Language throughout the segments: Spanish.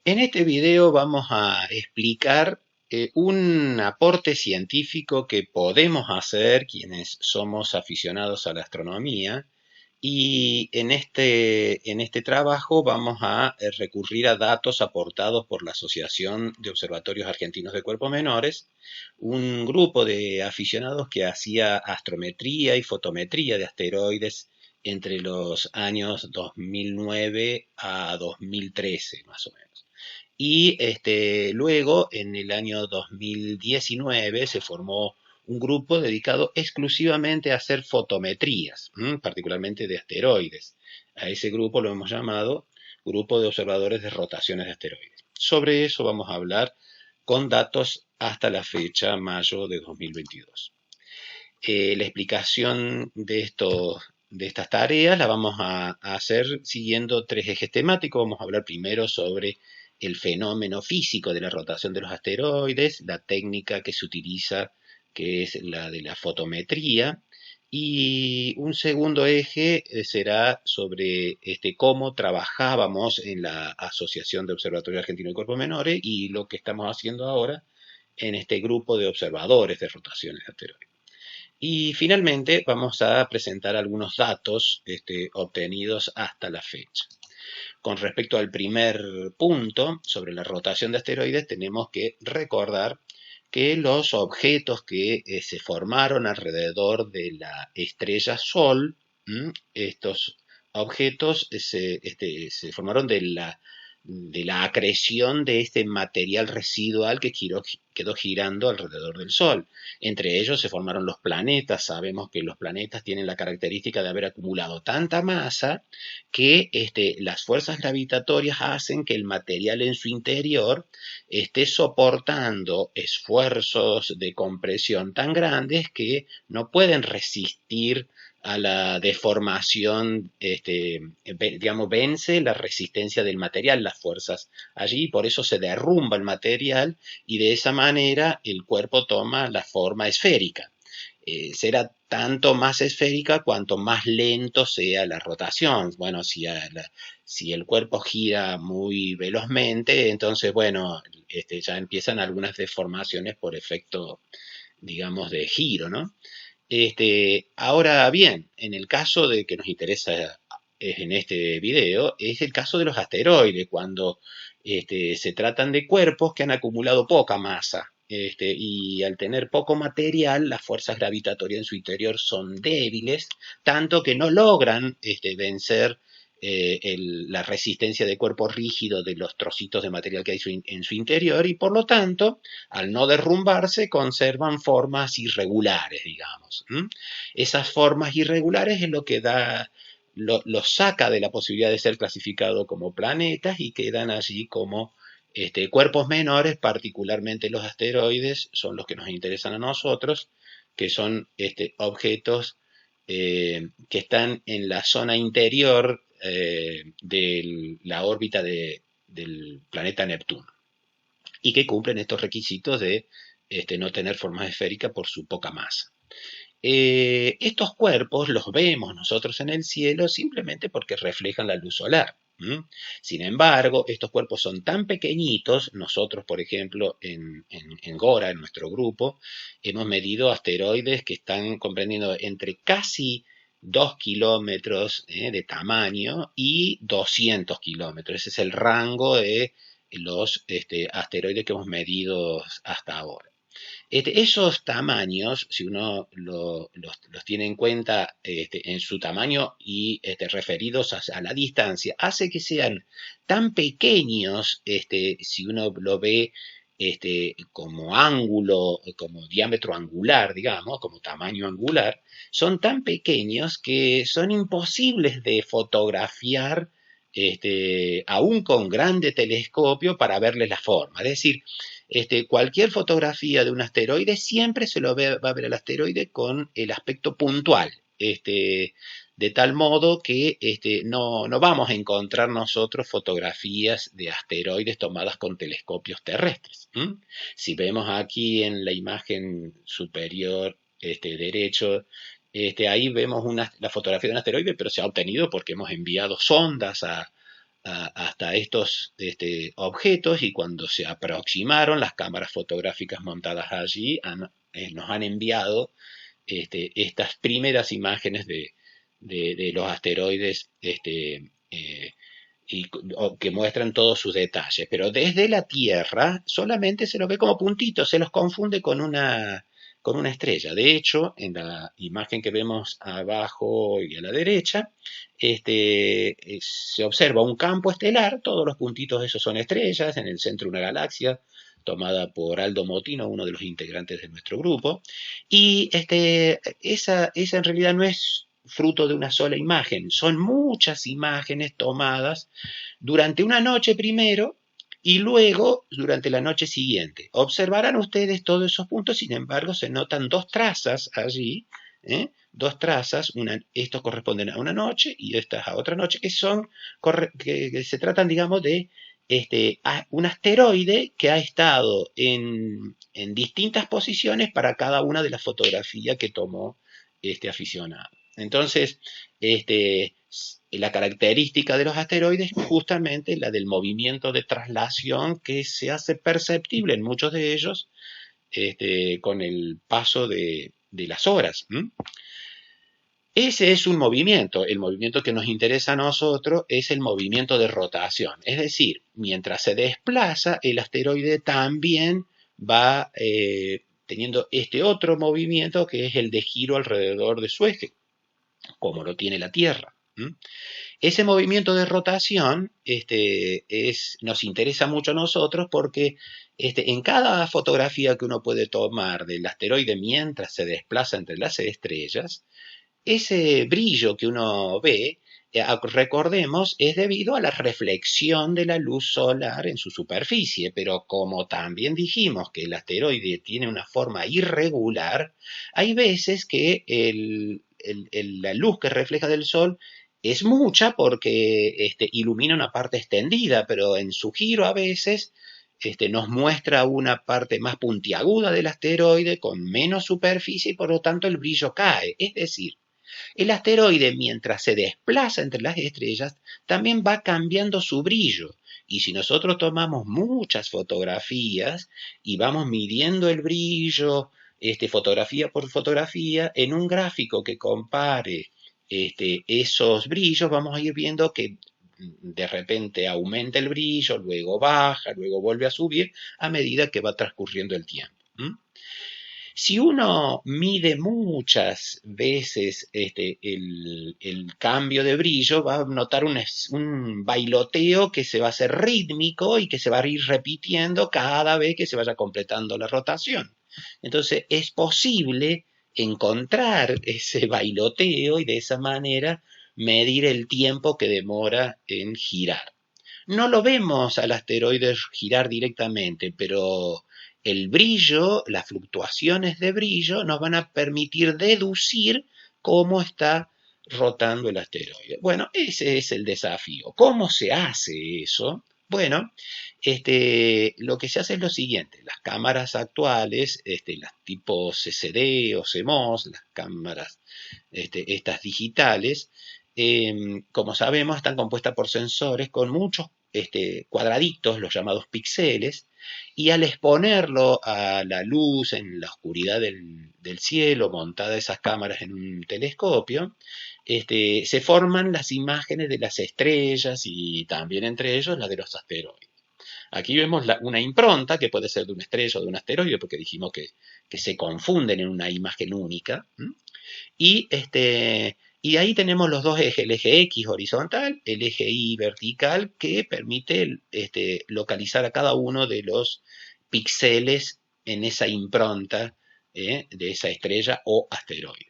En este video vamos a explicar un aporte científico que podemos hacer quienes somos aficionados a la astronomía y en este trabajo vamos a recurrir a datos aportados por la Asociación de Observatorios Argentinos de Cuerpos Menores, un grupo de aficionados que hacía astrometría y fotometría de asteroides entre los años 2009 a 2013, más o menos. Y luego, en el año 2019, se formó un grupo dedicado exclusivamente a hacer fotometrías, particularmente de asteroides. A ese grupo lo hemos llamado Grupo de Observadores de Rotaciones de Asteroides. Sobre eso vamos a hablar con datos hasta la fecha, mayo de 2022. La explicación de estas tareas la vamos a hacer siguiendo tres ejes temáticos. Vamos a hablar primero sobre el fenómeno físico de la rotación de los asteroides, la técnica que se utiliza, que es la de la fotometría, y un segundo eje será sobre cómo trabajábamos en la Asociación de Observatorios Argentinos de Cuerpos Menores y lo que estamos haciendo ahora en este grupo de observadores de rotaciones de asteroides. Y finalmente vamos a presentar algunos datos obtenidos hasta la fecha. Con respecto al primer punto sobre la rotación de asteroides, tenemos que recordar que los objetos que se formaron alrededor de la estrella Sol, estos objetos se formaron de la acreción de este material residual que quedó girando alrededor del Sol. Entre ellos se formaron los planetas. Sabemos que los planetas tienen la característica de haber acumulado tanta masa que las fuerzas gravitatorias hacen que el material en su interior esté soportando esfuerzos de compresión tan grandes que no pueden resistir a la deformación, digamos, vence la resistencia del material, las fuerzas allí, por eso se derrumba el material y de esa manera el cuerpo toma la forma esférica. Será tanto más esférica cuanto más lento sea la rotación. Bueno, si el cuerpo gira muy velozmente, entonces, bueno, ya empiezan algunas deformaciones por efecto, digamos, de giro, ¿no? Ahora bien, en el caso de que nos interesa en este video, es el caso de los asteroides, cuando se tratan de cuerpos que han acumulado poca masa. Y al tener poco material, las fuerzas gravitatorias en su interior son débiles, tanto que no logran vencer la resistencia de cuerpo rígido de los trocitos de material que hay en su interior, y por lo tanto, al no derrumbarse, conservan formas irregulares, digamos. Esas formas irregulares es lo que los saca de la posibilidad de ser clasificado como planetas y quedan allí como cuerpos menores. Particularmente los asteroides son los que nos interesan a nosotros, que son objetos que están en la zona interior de la órbita del planeta Neptuno y que cumplen estos requisitos de no tener forma esférica por su poca masa. Estos cuerpos los vemos nosotros en el cielo simplemente porque reflejan la luz solar. Sin embargo, estos cuerpos son tan pequeñitos. Nosotros, por ejemplo, en GORA, en nuestro grupo, hemos medido asteroides que están comprendiendo entre casi 2 kilómetros de tamaño y 200 kilómetros. Ese es el rango de los asteroides que hemos medido hasta ahora. Esos tamaños, si uno los tiene en cuenta en su tamaño y referidos a la distancia, hace que sean tan pequeños, si uno lo ve como ángulo, como diámetro angular, digamos, como tamaño angular, son tan pequeños que son imposibles de fotografiar aún con grande telescopio para verles la forma. Es decir, cualquier fotografía de un asteroide siempre se lo va a ver el asteroide con el aspecto puntual, de tal modo que no vamos a encontrar nosotros fotografías de asteroides tomadas con telescopios terrestres. Si vemos aquí en la imagen superior derecho, ahí vemos la fotografía de un asteroide, pero se ha obtenido porque hemos enviado sondas hasta estos objetos, y cuando se aproximaron, las cámaras fotográficas montadas allí nos han enviado estas primeras imágenes de los asteroides que muestran todos sus detalles. Pero desde la Tierra solamente se los ve como puntitos, se los confunde con una estrella. De hecho, en la imagen que vemos abajo y a la derecha, se observa un campo estelar, todos los puntitos esos son estrellas, en el centro una galaxia tomada por Aldo Motino, uno de los integrantes de nuestro grupo, y esa en realidad no es fruto de una sola imagen, son muchas imágenes tomadas durante una noche primero y luego durante la noche siguiente. Observarán ustedes todos esos puntos, sin embargo se notan dos trazas allí, dos trazas, estos corresponden a una noche y estas a otra noche, que se tratan, digamos, de un asteroide que ha estado en distintas posiciones para cada una de las fotografías que tomó este aficionado. Entonces, la característica de los asteroides es justamente la del movimiento de traslación que se hace perceptible en muchos de ellos con el paso de las horas. Ese es un movimiento. El movimiento que nos interesa a nosotros es el movimiento de rotación. Es decir, mientras se desplaza, el asteroide también va teniendo este otro movimiento que es el de giro alrededor de su eje, como lo tiene la Tierra. Ese movimiento de rotación nos interesa mucho a nosotros porque en cada fotografía que uno puede tomar del asteroide mientras se desplaza entre las estrellas, ese brillo que uno ve, recordemos, es debido a la reflexión de la luz solar en su superficie, pero como también dijimos que el asteroide tiene una forma irregular, hay veces que la luz que refleja del Sol es mucha porque ilumina una parte extendida, pero en su giro a veces nos muestra una parte más puntiaguda del asteroide con menos superficie y por lo tanto el brillo cae. Es decir, el asteroide, mientras se desplaza entre las estrellas, también va cambiando su brillo. Y si nosotros tomamos muchas fotografías y vamos midiendo el brillo, fotografía por fotografía, en un gráfico que compare esos brillos, vamos a ir viendo que de repente aumenta el brillo, luego baja, luego vuelve a subir a medida que va transcurriendo el tiempo. Si uno mide muchas veces el cambio de brillo, va a notar un bailoteo que se va a hacer rítmico y que se va a ir repitiendo cada vez que se vaya completando la rotación. Entonces es posible encontrar ese bailoteo y de esa manera medir el tiempo que demora en girar. No lo vemos al asteroide girar directamente, pero el brillo, las fluctuaciones de brillo nos van a permitir deducir cómo está rotando el asteroide. Bueno, ese es el desafío. ¿Cómo se hace eso? Bueno, lo que se hace es lo siguiente. Las cámaras actuales, las tipo CCD o CMOS, las cámaras estas digitales, como sabemos, están compuestas por sensores con muchos cuadraditos, los llamados píxeles, y al exponerlo a la luz en la oscuridad del cielo, montada esas cámaras en un telescopio, se forman las imágenes de las estrellas y también entre ellos las de los asteroides. Aquí vemos una impronta que puede ser de una estrella o de un asteroide, porque dijimos que se confunden en una imagen única. Y ahí tenemos los dos ejes, el eje X horizontal, el eje Y vertical, que permite localizar a cada uno de los píxeles en esa impronta de esa estrella o asteroide.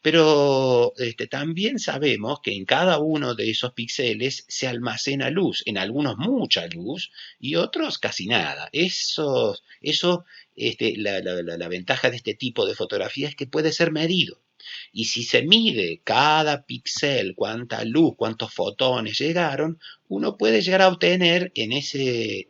Pero también sabemos que en cada uno de esos píxeles se almacena luz, en algunos mucha luz y otros casi nada. La ventaja de este tipo de fotografía es que puede ser medido. Y si se mide cada píxel, cuánta luz, cuántos fotones llegaron, uno puede llegar a obtener en ese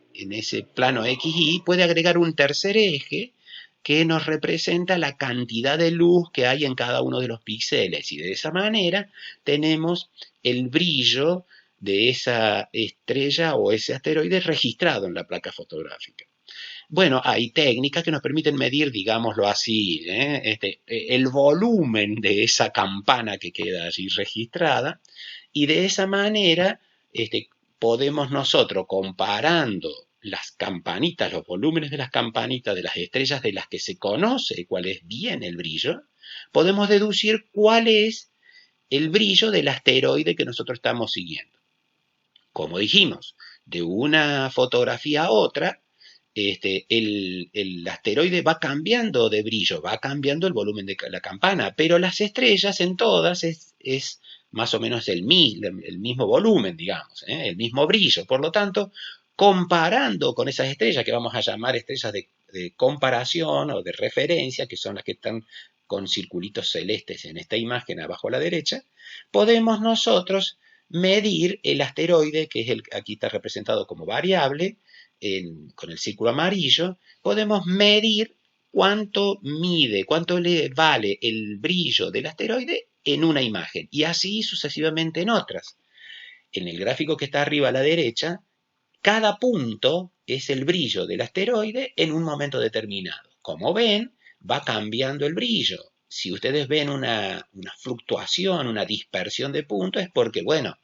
plano XY, puede agregar un tercer eje que nos representa la cantidad de luz que hay en cada uno de los píxeles. Y de esa manera tenemos el brillo de esa estrella o ese asteroide registrado en la placa fotográfica. Bueno, hay técnicas que nos permiten medir, digámoslo así, el volumen de esa campana que queda allí registrada, y de esa manera podemos nosotros, comparando las campanitas, los volúmenes de las campanitas de las estrellas de las que se conoce cuál es bien el brillo, podemos deducir cuál es el brillo del asteroide que nosotros estamos siguiendo. Como dijimos, de una fotografía a otra, el asteroide va cambiando de brillo, va cambiando el volumen de la campana, pero las estrellas en todas es más o menos el mismo volumen, digamos, el mismo brillo. Por lo tanto, comparando con esas estrellas que vamos a llamar estrellas de comparación o de referencia, que son las que están con circulitos celestes en esta imagen abajo a la derecha, podemos nosotros medir el asteroide, que es aquí está representado como variable, con el círculo amarillo, podemos medir cuánto mide, cuánto le vale el brillo del asteroide en una imagen, y así sucesivamente en otras. En el gráfico que está arriba a la derecha, cada punto es el brillo del asteroide en un momento determinado. Como ven, va cambiando el brillo. Si ustedes ven una fluctuación, una dispersión de puntos, es porque, bueno,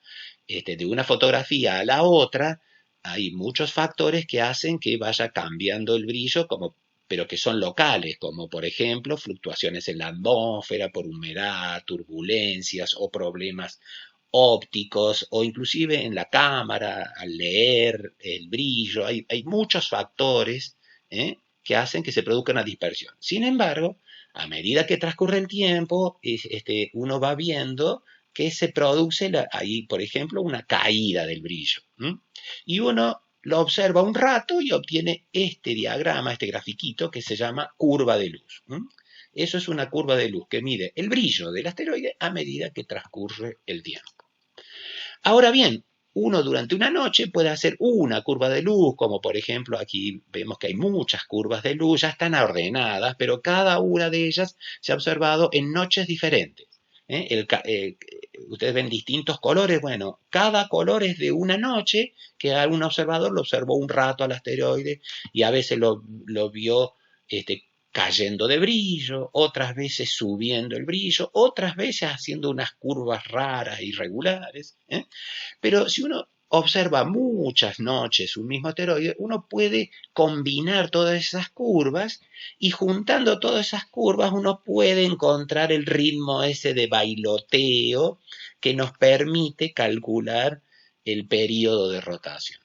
de una fotografía a la otra, hay muchos factores que hacen que vaya cambiando el brillo, pero que son locales, como por ejemplo fluctuaciones en la atmósfera por humedad, turbulencias o problemas ópticos, o inclusive en la cámara, al leer el brillo. Hay muchos factores que hacen que se produzca una dispersión. Sin embargo, a medida que transcurre el tiempo, uno va viendo que se produce ahí, por ejemplo, una caída del brillo. Y uno lo observa un rato y obtiene este diagrama, este grafiquito que se llama curva de luz. Eso es una curva de luz que mide el brillo del asteroide a medida que transcurre el tiempo. Ahora bien, uno durante una noche puede hacer una curva de luz, como por ejemplo aquí vemos que hay muchas curvas de luz, ya están ordenadas, pero cada una de ellas se ha observado en noches diferentes. Ustedes ven distintos colores, bueno, cada color es de una noche que algún observador lo observó un rato al asteroide y a veces lo vio cayendo de brillo, otras veces subiendo el brillo, otras veces haciendo unas curvas raras, irregulares. Pero si uno observa muchas noches un mismo asteroide, uno puede combinar todas esas curvas y juntando todas esas curvas uno puede encontrar el ritmo ese de bailoteo que nos permite calcular el periodo de rotación.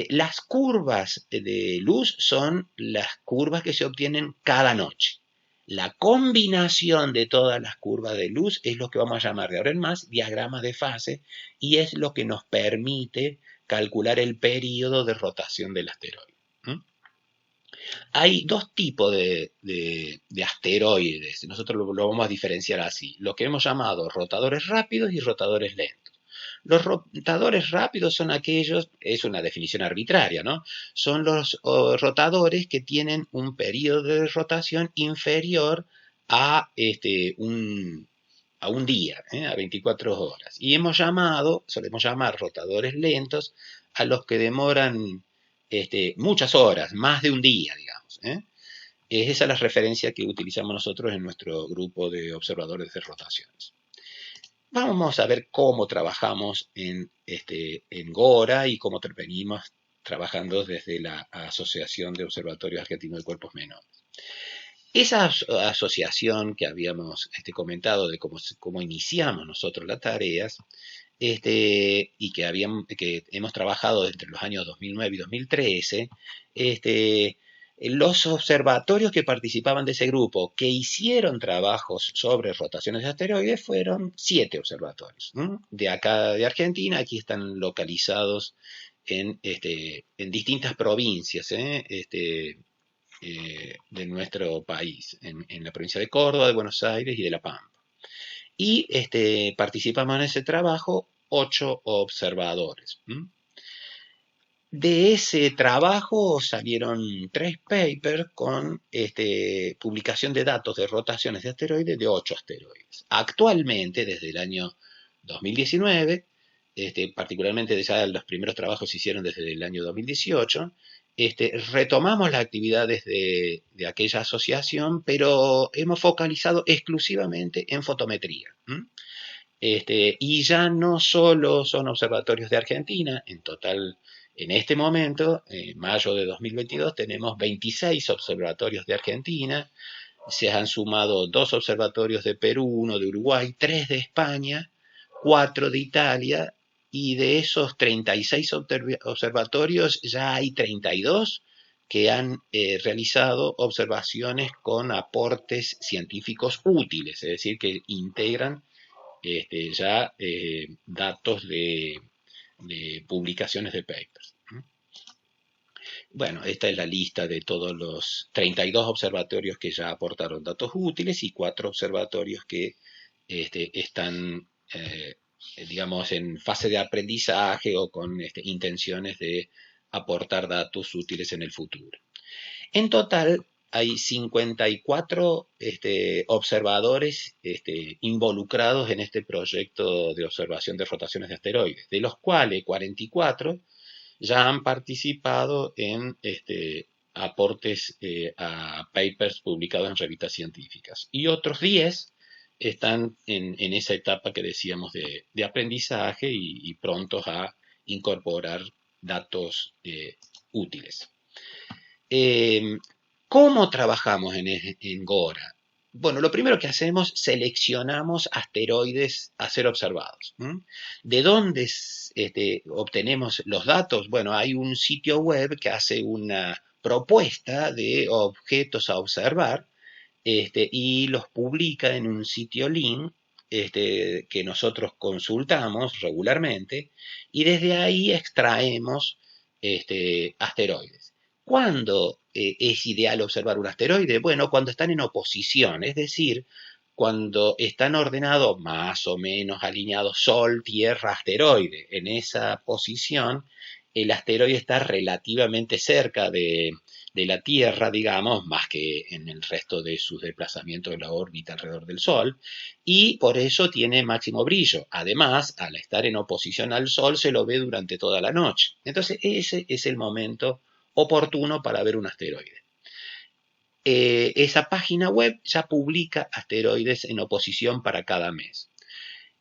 Las curvas de luz son las curvas que se obtienen cada noche. La combinación de todas las curvas de luz es lo que vamos a llamar de ahora en más diagrama de fase y es lo que nos permite calcular el periodo de rotación del asteroide. Hay dos tipos de asteroides, nosotros lo vamos a diferenciar así, lo que hemos llamado rotadores rápidos y rotadores lentos. Los rotadores rápidos son aquellos, es una definición arbitraria, ¿no? Son los rotadores que tienen un periodo de rotación inferior a un día, a 24 horas. Y solemos llamar rotadores lentos a los que demoran muchas horas, más de un día, digamos. Es esa la referencia que utilizamos nosotros en nuestro grupo de observadores de rotaciones. Vamos a ver cómo trabajamos en GORA y cómo venimos trabajando desde la Asociación de Observatorios Argentinos de Cuerpos Menores. Esa asociación que habíamos comentado de cómo iniciamos nosotros las tareas y que hemos trabajado entre los años 2009 y 2013, los observatorios que participaban de ese grupo, que hicieron trabajos sobre rotaciones de asteroides, fueron 7 observatorios. De acá de Argentina, aquí están localizados en distintas provincias de nuestro país, en la provincia de Córdoba, de Buenos Aires y de La Pampa. Y participamos en ese trabajo 8 observadores. De ese trabajo salieron 3 papers con publicación de datos de rotaciones de asteroides de 8 asteroides. Actualmente, desde el año 2019, particularmente ya los primeros trabajos se hicieron desde el año 2018, retomamos las actividades de aquella asociación, pero hemos focalizado exclusivamente en fotometría. Y ya no solo son observatorios de Argentina, en total, en este momento, en mayo de 2022, tenemos 26 observatorios de Argentina, se han sumado 2 observatorios de Perú, 1 de Uruguay, 3 de España, 4 de Italia, y de esos 36 observatorios ya hay 32 que han realizado observaciones con aportes científicos útiles, es decir, que integran ya datos de publicaciones de papers. Bueno, esta es la lista de todos los 32 observatorios que ya aportaron datos útiles y 4 observatorios que están, digamos, en fase de aprendizaje o con intenciones de aportar datos útiles en el futuro. En total, hay 54 observadores involucrados en este proyecto de observación de rotaciones de asteroides, de los cuales 44 ya han participado en aportes a papers publicados en revistas científicas. Y otros 10 están en esa etapa que decíamos de aprendizaje y prontos a incorporar datos útiles. ¿Cómo trabajamos en GORA? Bueno, lo primero que hacemos, seleccionamos asteroides a ser observados. ¿De dónde obtenemos los datos? Bueno, hay un sitio web que hace una propuesta de objetos a observar y los publica en un sitio link que nosotros consultamos regularmente y desde ahí extraemos asteroides. ¿Cuándo es ideal observar un asteroide? Bueno, cuando están en oposición, es decir, cuando están ordenados más o menos alineados Sol, Tierra, asteroide. En esa posición, el asteroide está relativamente cerca de la Tierra, digamos, más que en el resto de sus desplazamientos de la órbita alrededor del Sol, y por eso tiene máximo brillo. Además, al estar en oposición al Sol, se lo ve durante toda la noche. Entonces, ese es el momento oportuno para ver un asteroide. Esa página web ya publica asteroides en oposición para cada mes.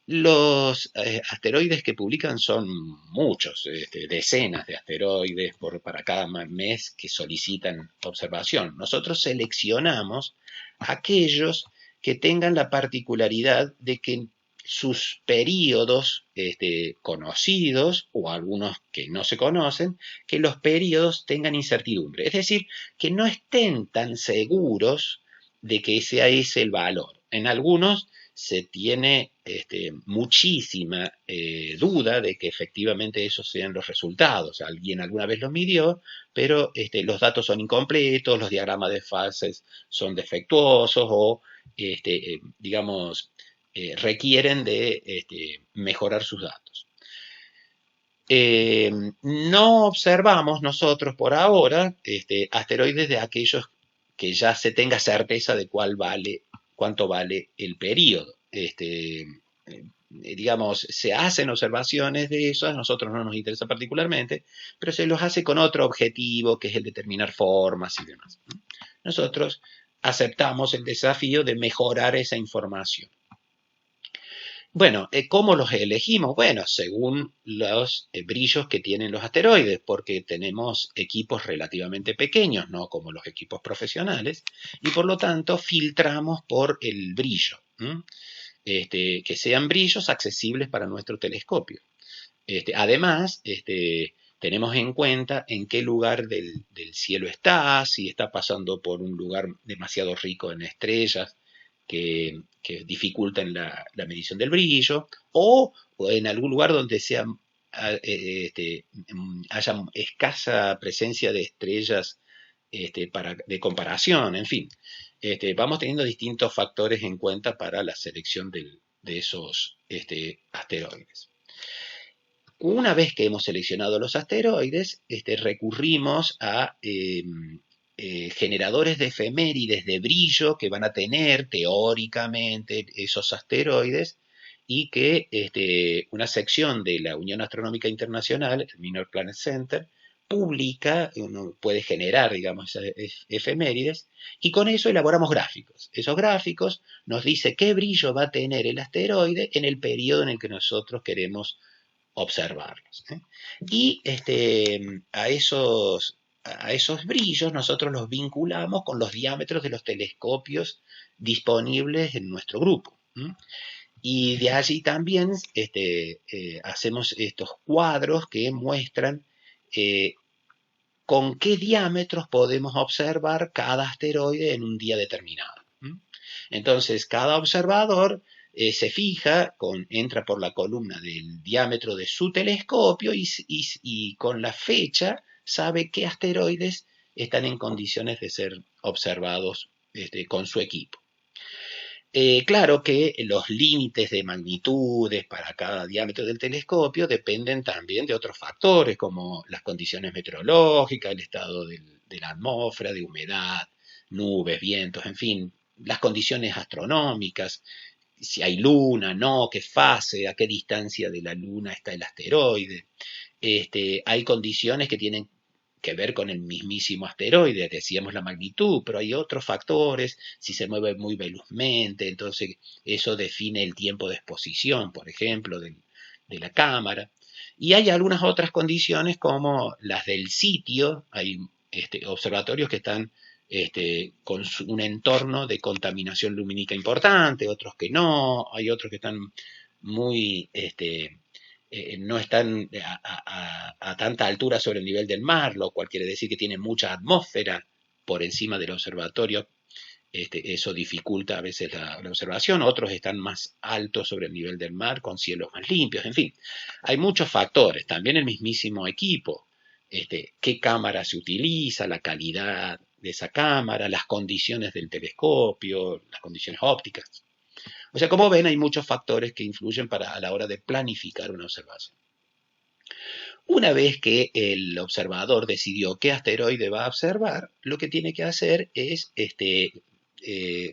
Los asteroides que publican son muchos, decenas de asteroides para cada mes que solicitan observación. Nosotros seleccionamos aquellos que tengan la particularidad de que sus períodos conocidos o algunos que no se conocen, que los períodos tengan incertidumbre. Es decir, que no estén tan seguros de que sea ese el valor. En algunos se tiene muchísima duda de que efectivamente esos sean los resultados. Alguien alguna vez los midió, pero los datos son incompletos, los diagramas de fases son defectuosos o, digamos, requieren de mejorar sus datos. No observamos nosotros por ahora asteroides de aquellos que ya se tenga certeza de cuánto vale el periodo. Digamos, se hacen observaciones de eso, a nosotros no nos interesa particularmente, pero se los hace con otro objetivo, que es el determinar formas y demás. Nosotros aceptamos el desafío de mejorar esa información. Bueno, ¿cómo los elegimos? Bueno, según los brillos que tienen los asteroides, porque tenemos equipos relativamente pequeños, no como los equipos profesionales, y por lo tanto filtramos por el brillo, que sean brillos accesibles para nuestro telescopio. Además, tenemos en cuenta en qué lugar del cielo está, si está pasando por un lugar demasiado rico en estrellas, que dificultan la medición del brillo, o en algún lugar donde haya escasa presencia de estrellas de comparación, en fin. Vamos teniendo distintos factores en cuenta para la selección de esos asteroides. Una vez que hemos seleccionado los asteroides, recurrimos a generadores de efemérides de brillo que van a tener teóricamente esos asteroides y que una sección de la Unión Astronómica Internacional, el Minor Planet Center, publica, uno puede generar, digamos, efemérides, y con eso elaboramos gráficos. Esos gráficos nos dice qué brillo va a tener el asteroide en el periodo en el que nosotros queremos observarlos. Y a esos brillos nosotros los vinculamos con los diámetros de los telescopios disponibles en nuestro grupo. Y de allí también hacemos estos cuadros que muestran con qué diámetros podemos observar cada asteroide en un día determinado. Entonces, cada observador se fija, entra por la columna del diámetro de su telescopio y con la fecha sabe qué asteroides están en condiciones de ser observados con su equipo. Claro que los límites de magnitudes para cada diámetro del telescopio dependen también de otros factores, como las condiciones meteorológicas, el estado de la atmósfera, de humedad, nubes, vientos, en fin, las condiciones astronómicas, si hay luna, no, qué fase, a qué distancia de la luna está el asteroide. Hay condiciones que tienen que ver con el mismísimo asteroide, decíamos la magnitud, pero hay otros factores, si se mueve muy velozmente, entonces eso define el tiempo de exposición, por ejemplo, de la cámara. Y hay algunas otras condiciones como las del sitio, hay observatorios que están con un entorno de contaminación lumínica importante, otros que no, hay otros que están muy no están a tanta altura sobre el nivel del mar, lo cual quiere decir que tienen mucha atmósfera por encima del observatorio. Eso dificulta a veces la observación. Otros están más altos sobre el nivel del mar, con cielos más limpios. En fin, hay muchos factores. También el mismísimo equipo. Qué cámara se utiliza, la calidad de esa cámara, las condiciones del telescopio, las condiciones ópticas. O sea, como ven, hay muchos factores que influyen a la hora de planificar una observación. Una vez que el observador decidió qué asteroide va a observar, lo que tiene que hacer es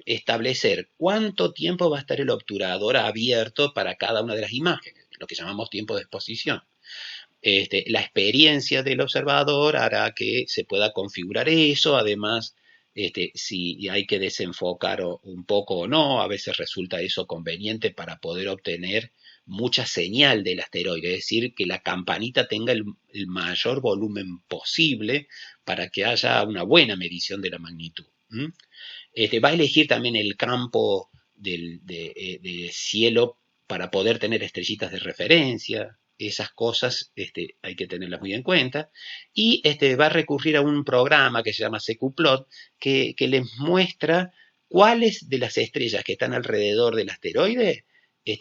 establecer cuánto tiempo va a estar el obturador abierto para cada una de las imágenes, lo que llamamos tiempo de exposición. La experiencia del observador hará que se pueda configurar eso, además si hay que desenfocar un poco o no, a veces resulta eso conveniente para poder obtener mucha señal del asteroide, es decir, que la campanita tenga el mayor volumen posible para que haya una buena medición de la magnitud. Va a elegir también el campo de cielo para poder tener estrellitas de referencia. Esas cosas hay que tenerlas muy en cuenta. Y va a recurrir a un programa que se llama CQPlot que les muestra cuáles de las estrellas que están alrededor del asteroide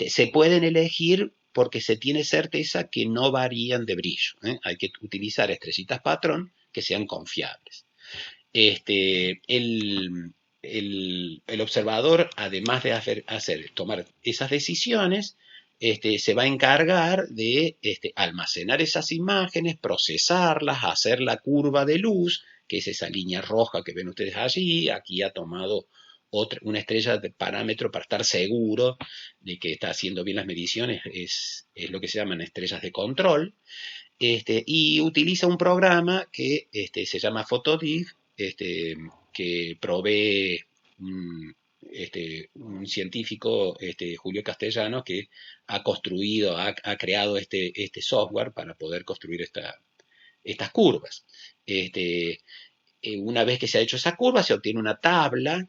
se pueden elegir porque se tiene certeza que no varían de brillo. Hay que utilizar estrellitas patrón que sean confiables. El observador, además de tomar esas decisiones, se va a encargar de almacenar esas imágenes, procesarlas, hacer la curva de luz, que es esa línea roja que ven ustedes allí. Aquí ha tomado una estrella de parámetro para estar seguro de que está haciendo bien las mediciones, es lo que se llaman estrellas de control, y utiliza un programa que se llama Photodiff, que provee un científico, Julio Castellano, que ha creado este software para poder construir estas curvas. Una vez que se ha hecho esa curva, se obtiene una tabla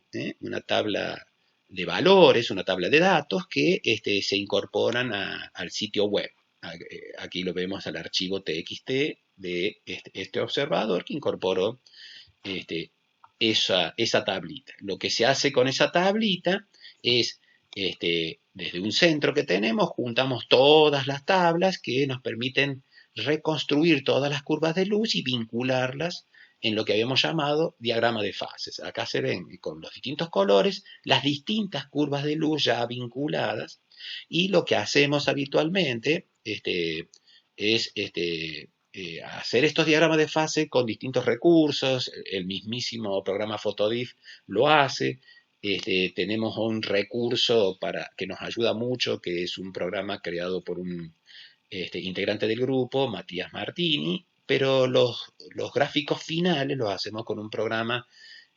de valores, una tabla de datos que se incorporan al sitio web. Aquí lo vemos al archivo TXT de este observador que incorporó esa tablita. Lo que se hace con esa tablita es, desde un centro que tenemos, juntamos todas las tablas que nos permiten reconstruir todas las curvas de luz y vincularlas en lo que habíamos llamado diagrama de fases. Acá se ven con los distintos colores las distintas curvas de luz ya vinculadas, y lo que hacemos habitualmente es hacer estos diagramas de fase con distintos recursos. El mismísimo programa Photodiff lo hace. tenemos un recurso que nos ayuda mucho, que es un programa creado por un integrante del grupo, Matías Martini, pero los gráficos finales los hacemos con un programa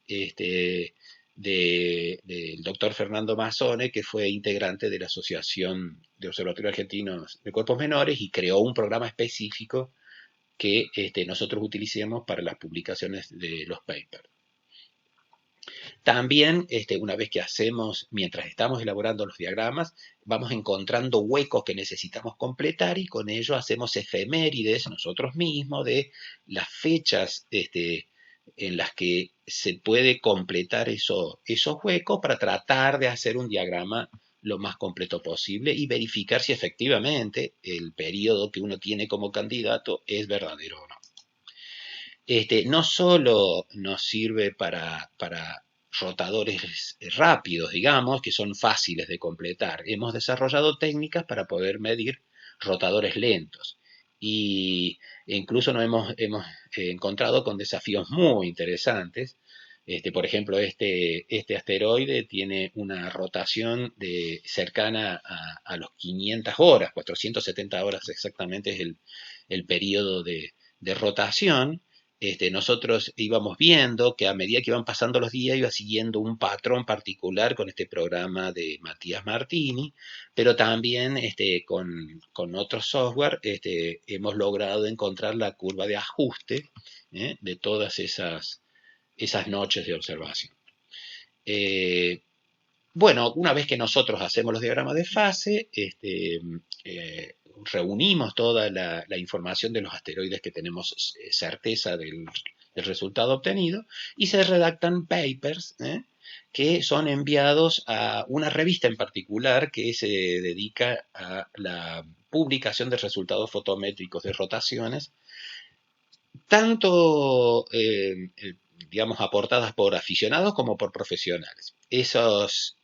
este, del doctor Fernando Mazzone, que fue integrante de la Asociación de Observatorios Argentinos de Cuerpos Menores y creó un programa específico que nosotros utilicemos para las publicaciones de los papers. También, una vez que hacemos, mientras estamos elaborando los diagramas, vamos encontrando huecos que necesitamos completar y con ello hacemos efemérides nosotros mismos de las fechas en las que se puede completar esos huecos para tratar de hacer un diagrama lo más completo posible y verificar si efectivamente el periodo que uno tiene como candidato es verdadero o no. No solo nos sirve para rotadores rápidos, digamos, que son fáciles de completar. Hemos desarrollado técnicas para poder medir rotadores lentos. Y incluso nos hemos encontrado con desafíos muy interesantes. Por ejemplo, este asteroide tiene una rotación cercana a los 500 horas, 470 horas exactamente es el periodo de rotación. Nosotros íbamos viendo que a medida que iban pasando los días iba siguiendo un patrón particular con este programa de Matías Martini, pero también con otro software hemos logrado encontrar la curva de ajuste de todas esas noches de observación. Bueno, una vez que nosotros hacemos los diagramas de fase, reunimos toda la información de los asteroides que tenemos certeza del resultado obtenido y se redactan papers que son enviados a una revista en particular que se dedica a la publicación de resultados fotométricos de rotaciones, tanto digamos, aportadas por aficionados como por profesionales. Esas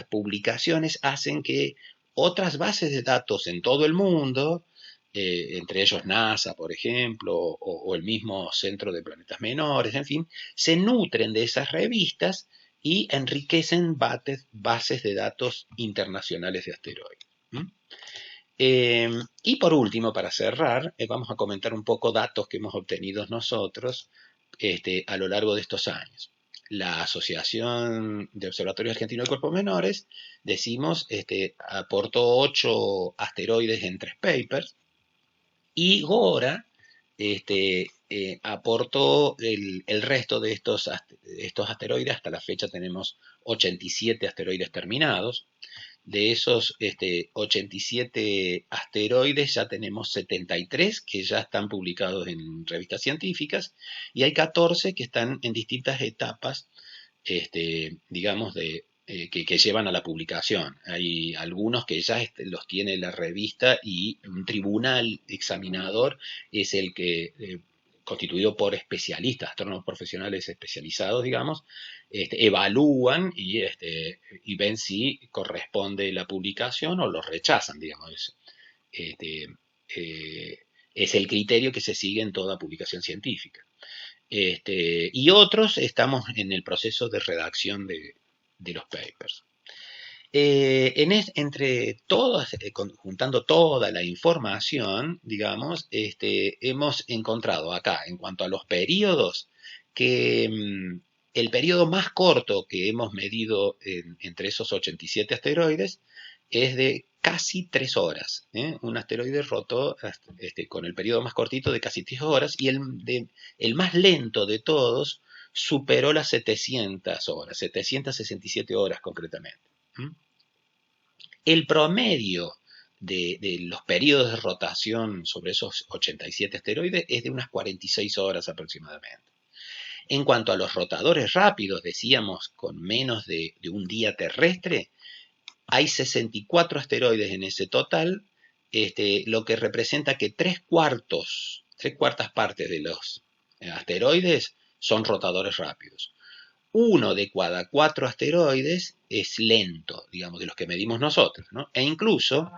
publicaciones hacen que otras bases de datos en todo el mundo, entre ellos NASA, por ejemplo, o el mismo Centro de Planetas Menores, en fin, se nutren de esas revistas y enriquecen bases de datos internacionales de asteroides. Y por último, para cerrar, vamos a comentar un poco datos que hemos obtenido nosotros a lo largo de estos años. La Asociación de Observatorios Argentinos de Cuerpos Menores, decimos, aportó 8 asteroides en 3 papers, y GORA aportó el resto de estos asteroides. Hasta la fecha tenemos 87 asteroides terminados. De esos 87 asteroides ya tenemos 73 que ya están publicados en revistas científicas y hay 14 que están en distintas etapas, digamos, que llevan a la publicación. Hay algunos que ya los tiene la revista y un tribunal examinador es el que, constituido por especialistas, astrónomos profesionales especializados, digamos, evalúan y ven si corresponde la publicación o lo rechazan, digamos. Es el criterio que se sigue en toda publicación científica. Y otros estamos en el proceso de redacción de los papers. Entre todos, juntando toda la información, digamos, hemos encontrado acá, en cuanto a los periodos, que el periodo más corto que hemos medido entre esos 87 asteroides es de casi 3 horas. Un asteroide roto con el periodo más cortito de casi 3 horas y el más lento de todos superó las 700 horas, 767 horas concretamente. El promedio de los periodos de rotación sobre esos 87 asteroides es de unas 46 horas aproximadamente. En cuanto a los rotadores rápidos, decíamos, con menos de un día terrestre, hay 64 asteroides en ese total, lo que representa que 3/4 partes de los asteroides son rotadores rápidos. Uno de cada 4 asteroides es lento, digamos, de los que medimos nosotros, ¿no? E incluso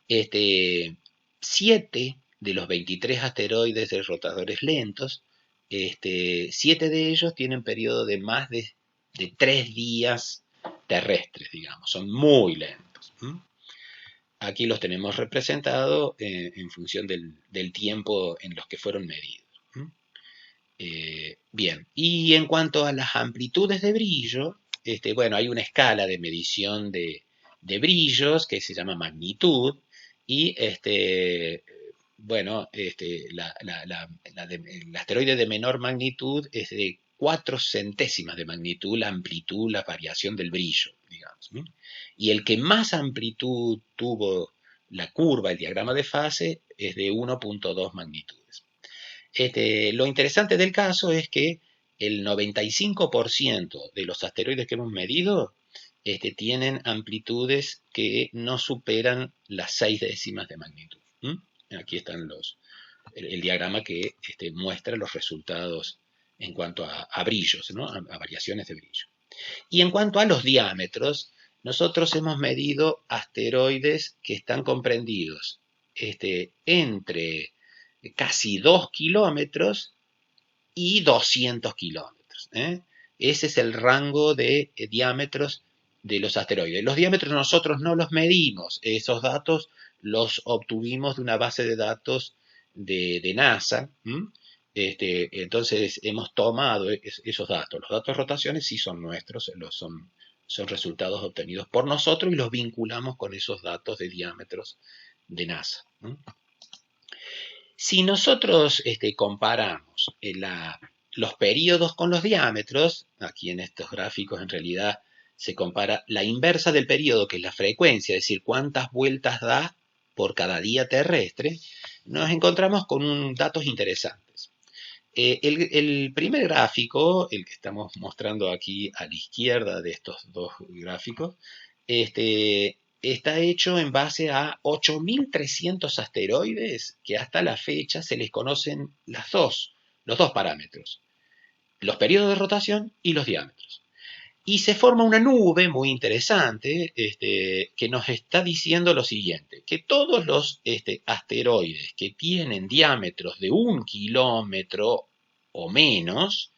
7 de los 23 asteroides de rotadores lentos, 7 de ellos tienen periodo de más de 3 días terrestres, digamos, son muy lentos. Aquí los tenemos representados en función del tiempo en los que fueron medidos. Bien, y en cuanto a las amplitudes de brillo, bueno, hay una escala de medición de brillos que se llama magnitud y bueno, el asteroide de menor magnitud es de 4 centésimas de magnitud la amplitud, la variación del brillo, digamos. Y el que más amplitud tuvo la curva, el diagrama de fase, es de 1,2 magnitudes. Lo interesante del caso es que el 95% de los asteroides que hemos medido tienen amplitudes que no superan las 6 décimas de magnitud. Aquí están el diagrama que muestra los resultados en cuanto a brillos, ¿no? a variaciones de brillo. Y en cuanto a los diámetros, nosotros hemos medido asteroides que están comprendidos entre casi 2 kilómetros y 200 kilómetros. Ese es el rango de diámetros de los asteroides. Los diámetros nosotros no los medimos, esos datos los obtuvimos de una base de datos de NASA. Entonces hemos tomado esos datos. Los datos de rotaciones sí son nuestros, son resultados obtenidos por nosotros y los vinculamos con esos datos de diámetros de NASA. Si nosotros comparamos los períodos con los diámetros, aquí en estos gráficos en realidad se compara la inversa del período, que es la frecuencia, es decir, cuántas vueltas da por cada día terrestre, nos encontramos con datos interesantes. El primer gráfico, el que estamos mostrando aquí a la izquierda de estos dos gráficos, está hecho en base a 8.300 asteroides que hasta la fecha se les conocen los dos parámetros, los periodos de rotación y los diámetros. Y se forma una nube muy interesante que nos está diciendo lo siguiente, que todos los asteroides que tienen diámetros de 1 kilómetro o menos,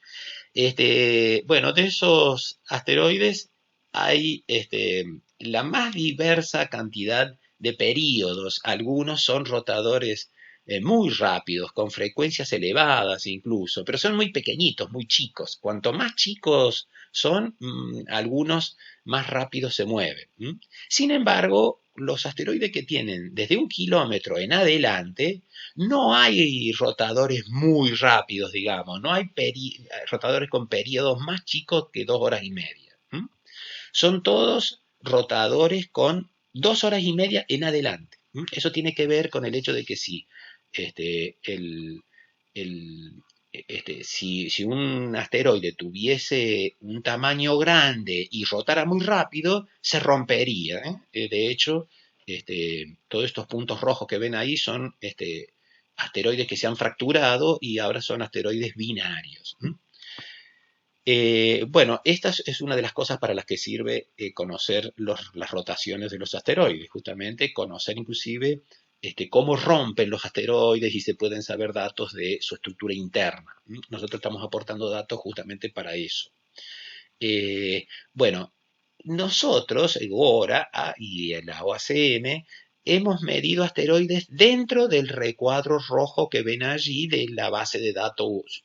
bueno, de esos asteroides hay la más diversa cantidad de períodos. Algunos son rotadores muy rápidos, con frecuencias elevadas incluso, pero son muy pequeñitos, muy chicos. Cuanto más chicos son, algunos más rápidos se mueven. Sin embargo, los asteroides que tienen desde 1 kilómetro en adelante, no hay rotadores muy rápidos, digamos, no hay rotadores con periodos más chicos que 2 horas y media. Son todos rotadores con 2 horas y media en adelante. Eso tiene que ver con el hecho de que si si un asteroide tuviese un tamaño grande y rotara muy rápido, se rompería. De hecho, todos estos puntos rojos que ven ahí son asteroides que se han fracturado y ahora son asteroides binarios. Bueno, esta es una de las cosas para las que sirve conocer las rotaciones de los asteroides, justamente conocer inclusive cómo rompen los asteroides y se pueden saber datos de su estructura interna. Nosotros estamos aportando datos justamente para eso. Bueno, nosotros, GORA y la OACM, hemos medido asteroides dentro del recuadro rojo que ven allí de la base de datos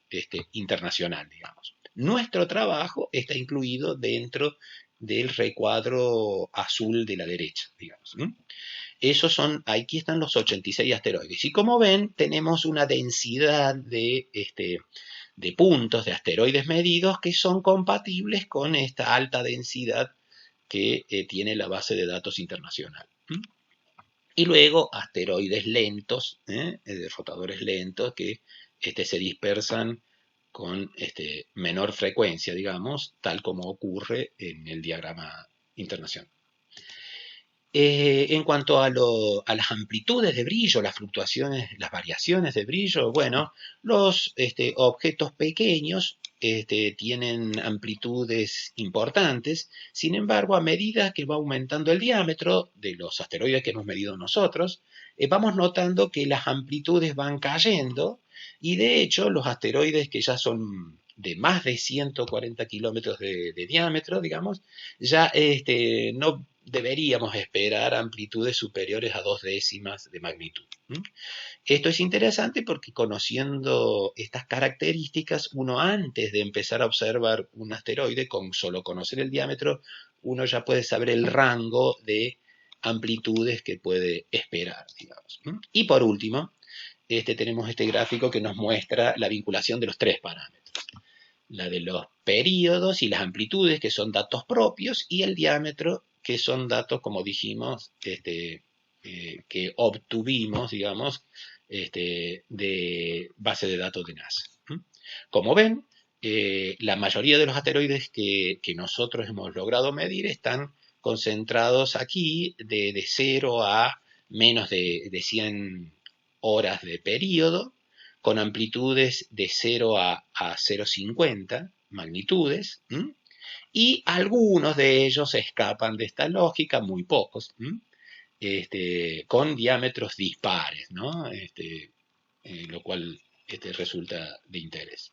internacional, digamos. Nuestro trabajo está incluido dentro del recuadro azul de la derecha, digamos. Aquí están los 86 asteroides. Y como ven, tenemos una densidad de puntos, de asteroides medidos, que son compatibles con esta alta densidad que tiene la base de datos internacional. Y luego asteroides lentos, rotadores lentos, que se dispersan con menor frecuencia, digamos, tal como ocurre en el diagrama internacional. En cuanto a las amplitudes de brillo, las fluctuaciones, las variaciones de brillo, bueno, los objetos pequeños tienen amplitudes importantes. Sin embargo, a medida que va aumentando el diámetro de los asteroides que hemos medido nosotros, vamos notando que las amplitudes van cayendo y de hecho los asteroides que ya son de más de 140 kilómetros de diámetro, digamos, ya no deberíamos esperar amplitudes superiores a 2 décimas de magnitud. Esto es interesante porque conociendo estas características, uno antes de empezar a observar un asteroide, con solo conocer el diámetro, uno ya puede saber el rango de amplitudes que puede esperar, digamos. Y por último, tenemos este gráfico que nos muestra la vinculación de los tres parámetros. La de los períodos y las amplitudes, que son datos propios, y el diámetro, que son datos, como dijimos, que obtuvimos, digamos, de base de datos de NASA. Como ven, la mayoría de los asteroides que nosotros hemos logrado medir están concentrados aquí de 0 a menos de 100 horas de periodo, con amplitudes de 0 a 0,50 magnitudes, y algunos de ellos escapan de esta lógica, muy pocos, con diámetros dispares, ¿no? Lo cual resulta de interés.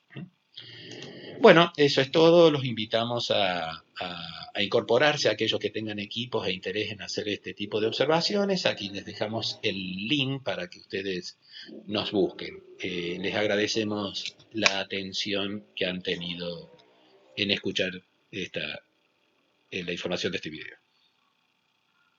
Bueno, eso es todo. Los invitamos a incorporarse a aquellos que tengan equipos e interés en hacer este tipo de observaciones. Aquí les dejamos el link para que ustedes nos busquen. Les agradecemos la atención que han tenido en escuchar la información de este video.